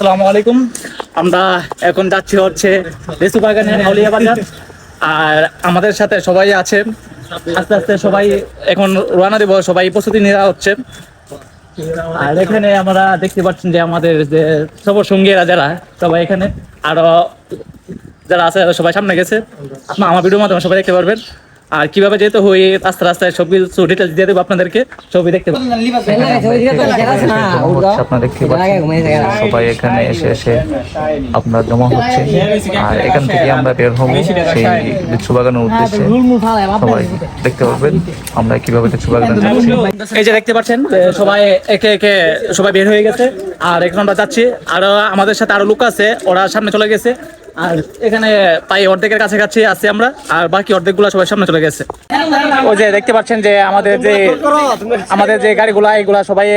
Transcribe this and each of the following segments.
আসসালামু আলাইকুম। আমরা এখন যাচ্ছি হচ্ছে লিচু বাগানে আউলিয়া বাজার। আর আমাদের সাথে সবাই আছে, আস্তে আস্তে সবাই এখন রওনা দেব, সবাই প্রস্তুতি নেওয়া হচ্ছে। আর এখানে আমরা দেখতে পাচ্ছেন যে আমাদের যে সব সঙ্গীরা যারা সবাই এখানে, আরো যারা আছে সবাই সামনে গেছে। আপনার আমার ভিডিওর মাধ্যমে সবাই দেখতে পারবেন। আর কিভাবে যেতে হয় রাস্তা রাস্তায় সব কিছু ডিটেলস দিয়ে দেবো আপনাদেরকে, ছবি দেখতে পাবেন। আপনারা দেখতে পাচ্ছেন সবাই এখানে এসে এসে আপনার জমা হচ্ছে। আর এখান থেকে আমরা বের হবো সেই লিচু বাগানের উদ্দেশ্যে। সবাই দেখতে পারবেন আমরা কিভাবে লিচু বাগানে যাচ্ছি। এই যে দেখতে পাচ্ছেন সবাই একে একে সবাই বের হয়ে গেছে। আর এখন আমরা যাচ্ছি, আরো আমাদের সাথে আরো লোক আছে, ওরা সামনে চলে গেছে। আর এখানে প্রায় অর্ধেকের কাছাকাছি আছি আমরা, আর বাকি অর্ধেক গুলা সবাই সামনে চলে গেছে। ওই যে দেখতে পাচ্ছেন যে আমাদের যে গাড়িগুলা এগুলা সবাই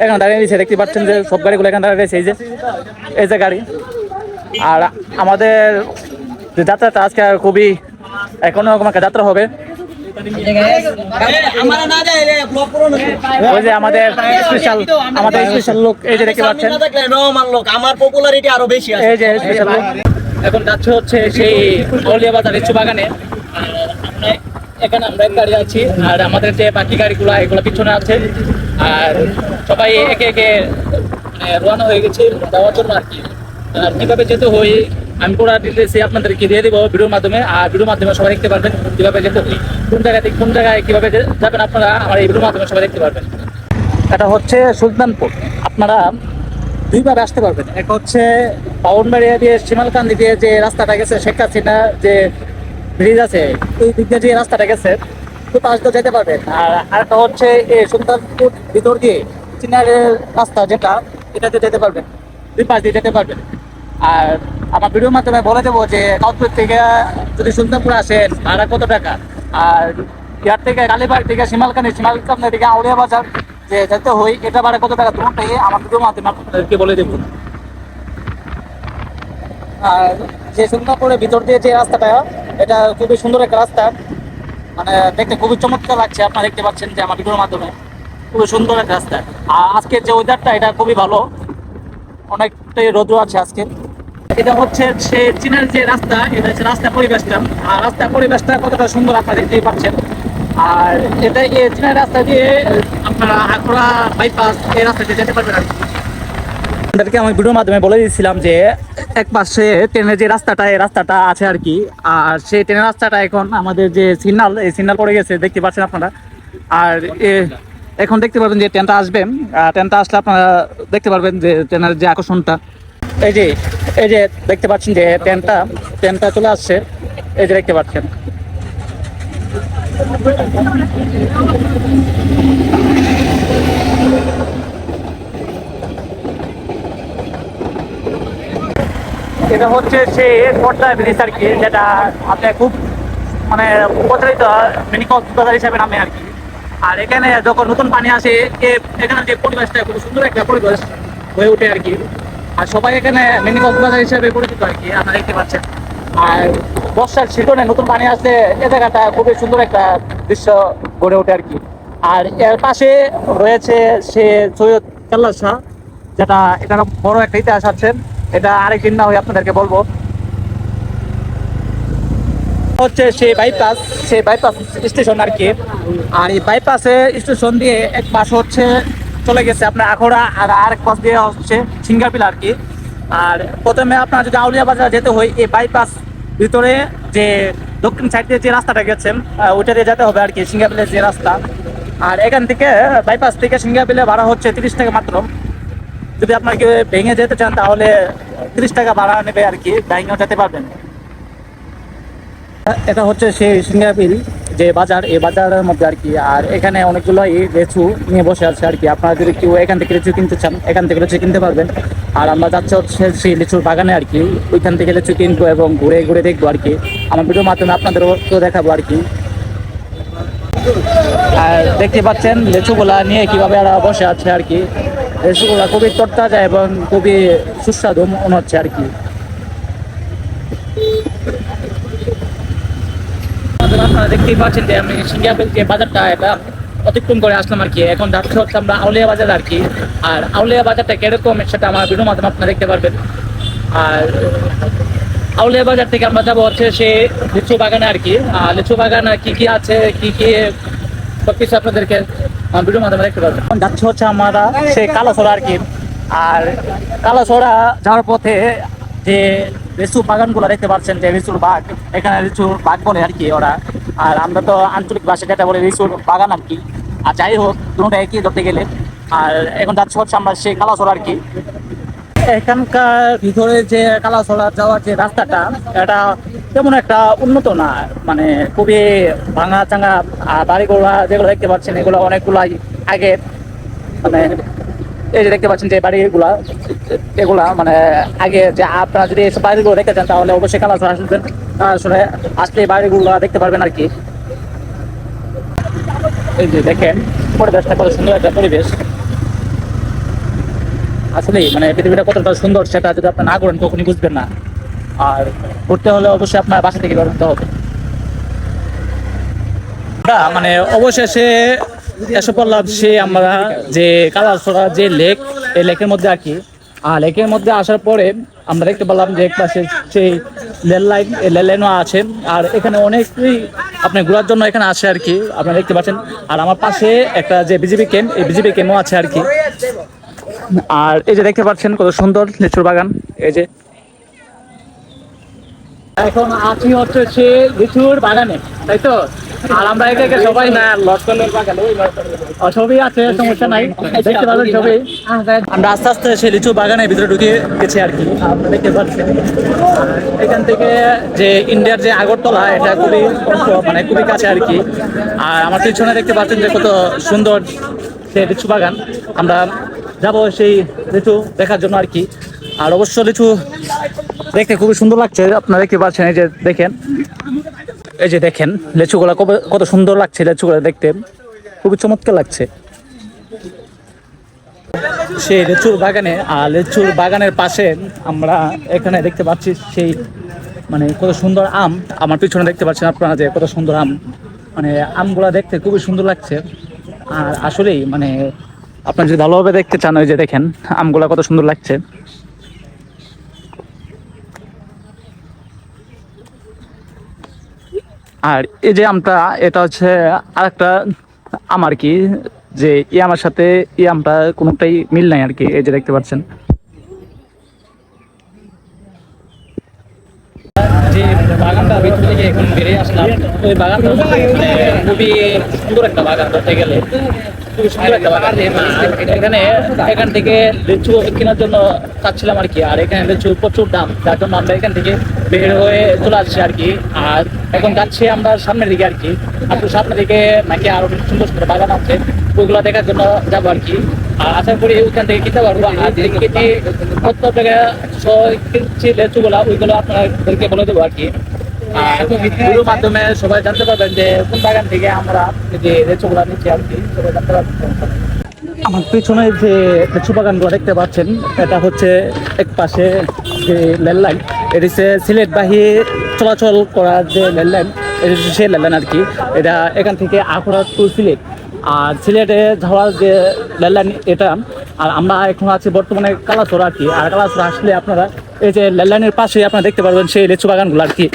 এখানে দাঁড়িয়ে রয়েছে। দেখতে পাচ্ছেন যে সব গাড়িগুলো এখানে দাঁড়িয়ে রয়েছে, এই যে গাড়ি। আর আমাদের যে যাত্রাটা আজকে খুবই অন্যরকম একটা যাত্রা হবে। ওই যে আমাদের স্পেশাল লোক, এই যে দেখতে পাচ্ছেন আমার পপুলারিটি আরো বেশি আছে। এই যে স্পেশাল লোক এখন যাচ্ছে হচ্ছে সেই আউলিয়া বাজার লিচু বাগানে। এখানে আমরা এক গাড়ি আছি, আর আমাদের যে বাকি গাড়িগুলো এগুলো পিছনে আছে। আর সবাই একে একে রওনা হয়ে গেছে যাওয়ার জন্য আর কি। আর কিভাবে যেতে হয় আমি পুরো ডিটেলস আপনাদেরকে দিয়ে দেবো ভিডিওর মাধ্যমে। আর ভিডিওর মাধ্যমে সবাই দেখতে পারবেন কিভাবে যেতে হয়, কোন জায়গায় কিভাবে যাবেন আপনারা আমার এই ভিডিওর মাধ্যমে সবাই দেখতে পারবেন। এটা হচ্ছে সুলতানপুর। আপনারা দুইভাবে আসতে পারবেন। এক হচ্ছে পাউনবাড়িয়া দিয়ে শিমালকান্দি দিয়ে যে রাস্তাটা গেছে, শেখ হাসিনা যে ব্রিজ আছে ওই দিক দিয়ে যে রাস্তাটা গেছে তো পাশ দিয়ে যেতে পারবেন। আর আরেকটা হচ্ছে এই সুলতানপুর ভিতর দিয়ে চিনারের রাস্তা যেটা, এটাতে যেতে পারবেন, দুই পাশ দিয়ে যেতে পারবেন। আর আমার ভিডিওর মাধ্যমে বলে দেবো যে কাউপুর থেকে যদি সুলতানপুর আসেন ভাড়া কত টাকা, আর ইয়ার থেকে কালীবাড়ি থেকে শিমালকান্দি থেকে আউলিয়া বাজার যে যেতে হয় এটা ভাড়া কত টাকা, দুটোই আমার ভিডিওর মাধ্যমে আপনাদেরকে বলে দেবো। আর যে সুলতানপুরের ভিতর দিয়ে যে রাস্তাটা, এটা খুবই সুন্দর একটা রাস্তা, মানে দেখতে খুবই চমৎকার লাগছে। আপনারা দেখতে পাচ্ছেন যে আমার ভিডিওর মাধ্যমে খুবই সুন্দর একটা রাস্তা। আর আজকের যে ওয়েদারটা এটা খুবই ভালো, অনেকটাই রোদ্র আছে আজকে। এটা হচ্ছে সে চীনের যে রাস্তা, এটা হচ্ছে রাস্তার পরিবেশটা। আর রাস্তার পরিবেশটা কতটা সুন্দর আপনারা দেখতেই পাচ্ছেন। আর এটা এই চীনের রাস্তা দিয়ে আপনারা আখড়া বাইপাস এই রাস্তা দিয়ে যেতে পারবেন। আপনাদেরকে আমি ভিডিওর মাধ্যমে বলে দিয়েছিলাম যে এক পাশে ট্রেনের যে রাস্তাটা, এই রাস্তাটা আছে আর কি। আর সেই ট্রেনের রাস্তাটা এখন আমাদের যে সিগন্যাল, এই সিগন্যাল পড়ে গেছে দেখতে পাচ্ছেন আপনারা। আর এখন দেখতে পারবেন যে ট্রেনটা আসবে। ট্রেনটা আসলে আপনারা দেখতে পারবেন যে ট্রেনের যে আকর্ষণটা। এই যে দেখতে পাচ্ছেন যে ট্রেনটা চলে আসছে, এই যে দেখতে পাচ্ছেন। এটা হচ্ছে সেই পদ্মা ব্রিজ আর কি, যেটা আপনি খুব মানে প্রচলিত মিনি কক্সবাজার হিসাবে নামে আর কি। আর এখানে যখন নতুন পানি আসে এখানে যে পরিবেশটা খুব সুন্দর একটা পরিবেশ হয়ে ওঠে আর কি। আর সবাই এখানে মিনি কক্সবাজার হিসাবে পরিচিত আর কি, আপনারা দেখতে পাচ্ছেন। আর বর্ষার সিজনে নতুন পানি আসলে এ জায়গাটা খুবই সুন্দর একটা দৃশ্য গড়ে ওঠে আর কি। আর এর পাশে রয়েছে সে সৈয়দ কাল্লা শাহ, যেটা এটার বড় একটা ইতিহাস আছে, এটা আরেকদিন না হয়ে আপনাদেরকে বলবো। হচ্ছে সেই বাইপাস স্টেশন আর কি। আর এই বাইপাসে স্টেশন দিয়ে এক পাশ হচ্ছে চলে গেছে আপনার আখড়া, আর আরেক পাশ দিয়ে হচ্ছে সিঙ্গারবিল আর কি। আর প্রথমে আপনার যদি আউলিয়া বাজার যেতে হয় এই বাইপাস ভিতরে যে দক্ষিণ সাইড দিয়ে যে রাস্তাটা গেছেন ওইটা দিয়ে যেতে হবে আর কি, সিঙ্গারবিলের যে রাস্তা। আর এখান থেকে বাইপাস থেকে সিঙ্গারবিলে ভাড়া হচ্ছে 30 টাকা মাত্র। যদি আপনাকে ভেঙে যেতে চান তাহলে 30 টাকা ভাড়া নেবে আর কি, ভেঙেও যেতে পারবেন। এটা হচ্ছে সেই সিঙ্গারবিল যে বাজার, এই বাজারের মধ্যে আর কি। আর এখানে অনেকগুলো লিচু নিয়ে বসে আছে আর কি। আপনারা যদি কেউ এখান থেকে লিচু কিনতে চান এখান থেকে লিচু কিনতে পারবেন। আর আমরা যাচ্ছি হচ্ছে সেই লিচুর বাগানে আর কি, ওইখান থেকে লিচু কিনবো এবং ঘুরে ঘুরে দেখবো আর কি। আমার ভিডিওর মাধ্যমে আপনাদেরও দেখাবো আর কি। আর দেখতে পাচ্ছেন লিচুগুলা নিয়ে কিভাবে এরা বসে আছে আর কি। লিচুগুলা খুবই তরতাজা এবং খুবই সুস্বাদু মনে হচ্ছে আর কি। আপনারা দেখতেই পাচ্ছেন যে আমি সিঙ্গারবিল যে বাজারটা, এটা অতিক্রম করে আসলাম আর কি। এখন যাচ্ছে হচ্ছে আমরা আউলিয়া বাজার আর কি। আর আউলিয়া বাজারটা কিরকম সেটা আমার ভিডিওর মাধ্যমে আপনারা দেখতে পারবেন। আর আউলিয়া বাজার থেকে আমরা যাবো হচ্ছে সে লিচু বাগানে আর কি। আর লিচু বাগানে কি কি আছে, কি কি সবকিছু আপনাদেরকে ভিডিওর মাধ্যমে দেখতে পারবেন। এখন যাচ্ছে হচ্ছে আমরা সেই কালাছড়া আর কি। আর কালাছড়া যাওয়ার পথে যে লিচু বাগানগুলো দেখতে পাচ্ছেন, যে লিচুর বাগ, এখানে লিচুর বাগ বলে আর কি ওরা। আর আমরা তো আঞ্চলিক ভাষায় যেটা বলি লিচুর বাগান আর কি। আর যাই হোক, দুটোটা একই ধরতে গেলে। আর এখন যাচ্ছে হচ্ছে আমরা সেই কালাছড়া আর কি। এখানকার ভিতরে যে কালাছড়া যাওয়ার যে রাস্তাটা, এটা তেমন একটা উন্নত না, মানে খুবই ভাঙা চাঙা। আর বাড়িগুলা যেগুলো দেখতে পাচ্ছেন এগুলো অনেকগুলাই আগে, মানে এই যে দেখতে পাচ্ছেন যে বাড়িগুলা, এগুলা মানে আগে। যে আপনারা যদি এসব বাড়িগুলো দেখতে চান তাহলে অবশ্যই কালাছড়া আসবেন। আসলে আসলে বাড়িগুলো দেখতে পারবেন আর কি। এই যে দেখেন পরিবেশটা কত সুন্দর একটা পরিবেশ। আসলেই মানে পৃথিবীটা কতটা সুন্দর সেটা যদি আপনি না করেন কখনই বুঝবেন না। আর ঘুরতে হলে অবশ্যই আপনার বাসা থেকে বেরোতে হবে। মানে অবশেষে এসে পড়লাম সে আমরা যে কালাছড়া যে লেক, এই লেকের মধ্যে আর কি। আর লেকের মধ্যে আসার পরে আমরা দেখতে পেলাম যে এক পাশে সেই রেল লাইন, এই রেল লাইনও আছে। আর এখানে অনেকেই আপনি ঘোরার জন্য এখানে আসে আর কি, আপনারা দেখতে পাচ্ছেন। আর আমার পাশে একটা যে বিজেপি ক্যাম্প, এই বিজেপি ক্যাম্পও আছে আর কি। আর এই যে দেখতে পাচ্ছেন কত সুন্দর লিচুর বাগান। এই যে এখন আছি হচ্ছে সে লিচুর বাগানে, তাই তো। আর আমরা একে একে সবাই না লটকনের বাগানে ছবি আছে, সমস্যা নাই, দেখতে পাবেন ছবি। আমরা আস্তে আস্তে সে লিচু বাগানের ভিতরে ঢুকে গেছি আর কি, আপনারা দেখতে পাচ্ছেন। এখান থেকে যে ইন্ডিয়ার যে আগরতলা, এটা খুবই মানে খুবই কাছে আর কি। আর আমার পিছনে দেখতে পাচ্ছেন যে কত সুন্দর সে লিচু বাগান। আমরা যাবো সেই লিচু দেখার জন্য আর কি। আর অবশ্য লিচু দেখতে খুবই সুন্দর লাগছে, আপনারা দেখতে পাচ্ছেন। এই যে দেখেন, এই যে দেখেন লিচুগুলা কত সুন্দর লাগছে, লিচুগুলা দেখতে খুবই চমৎকার লাগছে সেই লিচুর বাগানে। আর লিচুর বাগানের পাশে আমরা এখানে দেখতে পাচ্ছি সেই মানে কত সুন্দর আম। আমার পিছনে দেখতে পাচ্ছেন আপনারা যে কত সুন্দর আম, মানে আমগুলা দেখতে খুবই সুন্দর লাগছে। আর আসলেই মানে আপনারা যদি ভালোভাবে দেখতে চান, ওই যে দেখেন আমগুলা কত সুন্দর লাগছে। আর এই যে আমটা, এটা হচ্ছে আরেকটা আম আর কি, যে এই আমার সাথে এই আমটা কোনোটাই মিল নাই আর কি। এই যে দেখতে পাচ্ছেন যে বাগানটা ভিতর থেকে এখন বেরিয়ে আসলাম, ওই বাগানটা খুবই সুন্দর একটা বাগান ধরতে গেলে, খুবই সুন্দর একটা বাগান। এখান থেকে লিচু কেনার জন্য চাচ্ছিলাম আর কি। আর এখানে লিচু প্রচুর দাম, যার জন্য আমরা এখান থেকে বের হয়ে চলে আসছি আর কি। আর এখন যাচ্ছি আমরা সামনের দিকে আর কি। একটু সামনের দিকে নাকি আরো সুন্দর সুন্দর বাগান আছে, ওইগুলো দেখার জন্য যাবো আর কি। আর আশা করি ওইখান থেকে কিনতে পারবো। আর কেজি কত টাকা কিনছি লিচুগুলা, ওইগুলো আপনাদেরকে বলে দেবো আর কি। ভিডিওর মাধ্যমে সবাই জানতে পারবেন যে কোন বাগান থেকে আমরা যে লিচুগুলা নিচ্ছি আর কি, সবাই জানতে পারবেন। আমার পিছনে যে লিচু বাগানগুলো দেখতে পাচ্ছেন, এটা হচ্ছে এক পাশে যে রেল লাইন, এটি হচ্ছে সিলেটবাহী চলাচল করার যে রেল লাইন, এটি হচ্ছে সেই রেল লাইন আর কি। এটা এখান থেকে আখড়া টু সিলেট। আর সিলেটে যাওয়ার যে রেল লাইন এটা। আর আমরা এখন আছি বর্তমানে কালাছড়া আর কি। আর কালাছড়া আসলে আপনারা এই যে রেল লাইনের পাশে আপনারা দেখতে পারবেন সেই লিচু বাগানগুলো আর কি।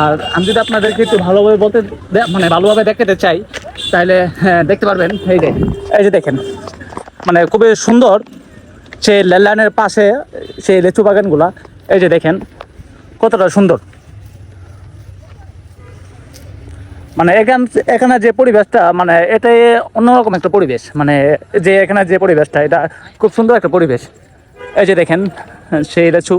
আর আমি যদি আপনাদেরকে একটু ভালোভাবে বলতে মানে ভালোভাবে দেখাতে চাই, তাহলে হ্যাঁ দেখতে পারবেন। এই যে দেখেন মানে খুবই সুন্দর সেই রেল লাইনের পাশে সেই লিচু বাগানগুলা। এই যে দেখেন কতটা সুন্দর, মানে এখানে যে পরিবেশটা, মানে এটাই অন্যরকম একটা পরিবেশ। মানে যে এখানে যে পরিবেশটা, এটা খুব সুন্দর একটা পরিবেশ। এই যে দেখেন সেই লিচু,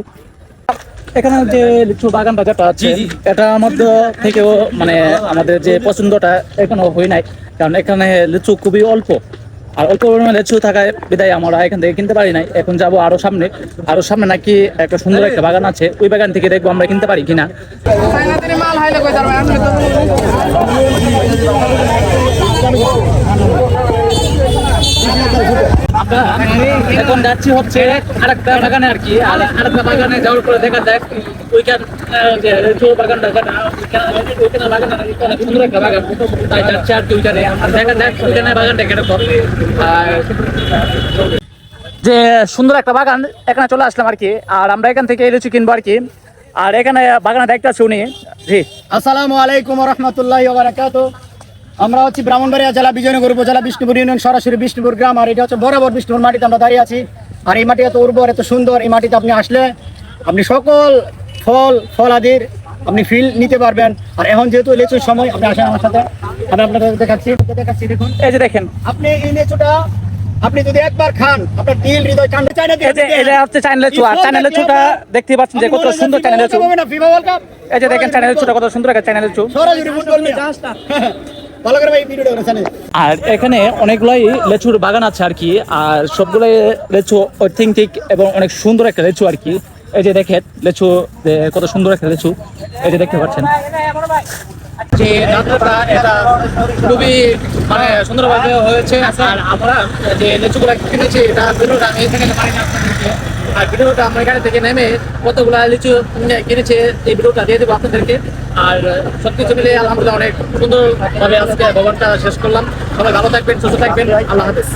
এখানে যে লিচু বাগানটা যেটা আছে, এটার মধ্যে থেকেও মানে আমাদের যে পছন্দটা এখনো হয় নাই, কারণ এখানে লিচু খুবই অল্প। আর অল্প পরিমাণে লিচু থাকায় বিদায় আমরা এখান থেকে কিনতে পারি নাই। এখন যাবো আরো সামনে নাকি একটা সুন্দর একটা বাগান আছে, ওই বাগান থেকে দেখবো আমরা কিনতে পারি কিনা। আমরা এখন যাচ্ছি হচ্ছে আরেকটা বাগানে আর কি, আর আরেকটা বাগানে যাওয়ার পরে দেখা যাক ওইখান যে লিচু বাগানটা ওইখানে বাগানটা অনেক সুন্দর একটা বাগান, তাই যাচ্ছি আর কি ওইখানে। আর দেখা যাক ওইখানে বাগানটা কিরকম। আর যে সুন্দর একটা বাগান এখানে চলে আসলাম আর কি, আর আমরা এখান থেকে লিচু কিনবো আর কি। আর এখানে বাগানে দেখতে আছি উনি। জি আসসালামু আলাইকুম ওয়া রাহমাতুল্লাহি ওয়া বারাকাতুহু। আমরা হচ্ছে ব্রাহ্মণবাড়িয়া জেলা বিজয়নগর উপজেলা বিষ্ণুপুর ইউনিয়ন, সরাসরি বিষ্ণুপুর গ্রাম। আর এটা হচ্ছে বরাবর বিষ্ণুপুর মাটিতে আমরা দাঁড়িয়ে আছি। আর এই মাটি এত উর্বর, এত সুন্দর। এই মাটিতে আপনি আসলে আপনি সকল ফলাদির আপনি ফিল নিতে পারবেন। আর এখন যেহেতু লিচুর সময়, আপনি আসেন আমার সাথে, আমি আপনাদের দেখাচ্ছি। দেখুন, এই যে দেখেন, আপনি এই লিচুটা আপনি যদি একবার খান, আপনার দিল হৃদয় কান্ড চায় না। এটা হচ্ছে চাইনা লিচু। আর চাইনা লিচুটা দেখতে পাচ্ছেন যে কত সুন্দর চাইনা লিচু। এই যে দেখেন চাইনা লিচুটা কত সুন্দর একটা চাইনা লিচু। সরাসরি ফুটবল নিয়ে ভালো করে ভাই ভিডিওটা করেছেন। আর এখানে অনেকগুলাই লেচুর বাগান আছে আর কি, আর সবগুলাই লেচু অথেন্টিক এবং অনেক সুন্দর একটা লেচু আর কি। এই যে দেখেন লেচু কত সুন্দর একটা লেচু, এই যে দেখতে পাচ্ছেন। যে যাত্রাটা এটা খুবই মানে সুন্দরভাবে হয়েছে। আর আমরা যে লেচুগুলো কিনেছি এটা ভিডিওটা আমি এখানে পাই না আপনাদেরকে। আর ভিডিওটা আমরা এখানে থেকে নেমে কতগুলা লিচু কিনেছে এই ভিডিওটা দিয়ে দেবো আপনাদেরকে। আর সবকিছু মিলে আলহামদুলিল্লাহ অনেক সুন্দরভাবে আজকে ভবনটা শেষ করলাম। সবাই ভালো থাকবেন, সুস্থ থাকবেন, আল্লাহ হাফেজ।